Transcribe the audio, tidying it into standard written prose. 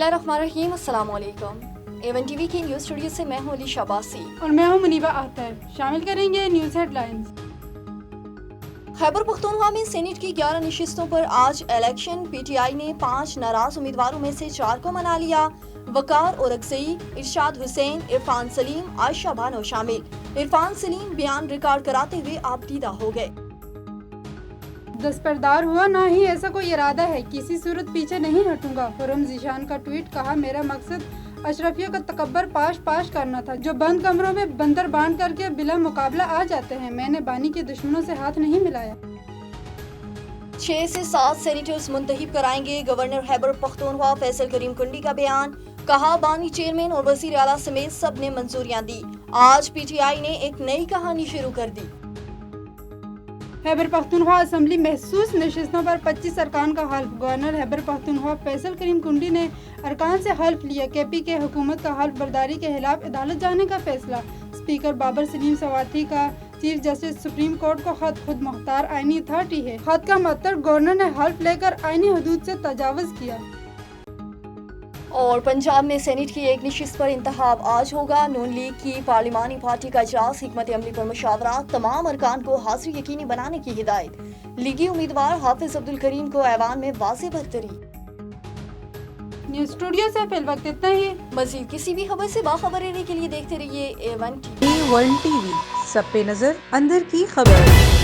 बिस्मिल्लाहिर्रहमानिर्रहीम, अस्सलाम वालेकुम। A1 टीवी की न्यूज़ स्टूडियो से मैं हूं अलीशा बासी और मैं हूं मुनीबा अख्तर। शामिल करेंगे न्यूज़ हेडलाइंस। खैबर पख्तूनख्वा में सेनेट की 11 नशिस्तों पर आज इलेक्शन। PTI ने 5 नाराज उम्मीदवारों में से 4 को मना लिया। वकार औरंगज़ई, इरशाद हुसैन, इरफान सलीम, आयशा बानो शामिल। इरफान सलीम बयान रिकॉर्ड कराते हुए आपदीदा हो गए। दस्तबरदार हुआ, ना ही ऐसा कोई इरादा है, किसी सूरत पीछे नहीं हटूंगा। खुर्रम ज़ीशान का ट्वीट, कहा मेरा मकसद अशरफियों का तकब्बर पाश करना था, जो बंद कमरों में बंदर बांध करके बिला मुकाबला आ जाते हैं। मैंने बानी के दुश्मनों से हाथ नहीं मिलाया। 6 से 7 सेनेटर्स मुंतखब कराएंगे गवर्नर खैबर पख्तूनख्वा फैसल करीम कुंडी का बयान। कहा बानी चेयरमैन और वज़ीर आला समेत सब ने मंजूरियां दी। आज PTI ने एक नई कहानी शुरू कर दी। खैबर पख्तूनख्वा असम्बली महसूस नशिस्तों पर 25 अरकान का हल्फ। गवर्नर खैबर पख्तूनख्वा फैसल करीम कुंडी ने अरकान से हल्फ लिया। KP के हुकूमत का हल्फ बर्दारी के खिलाफ अदालत जाने का फैसला। स्पीकर बाबर सलीम सवाती का चीफ जस्टिस सुप्रीम कोर्ट को खत, खुद मुख्तार आईनी अथॉरिटी है। खत का मतलब गवर्नर ने हल्फ लेकर आईनी हदूद से तजावुज किया। और पंजाब में सेनेट की एक नशिस्त पर इंतखाब आज होगा। नून लीग की पार्लिमानी पार्टी का इजलास, हिकमत अमली पर मुशावरात, तमाम अरकान को हाजिरी यकीनी बनाने की हिदायत। लीगी उम्मीदवार हाफिज अब्दुल करीम को ऐवान में वाज़ेह बरतरी। न्यूज़ स्टूडियो से फिल वक्त इतना ही। मजीद किसी भी खबर से बाखबर रहने के लिए देखते रहिए A1 TV। A1 TV, सब पे नजर, अंदर की खबर।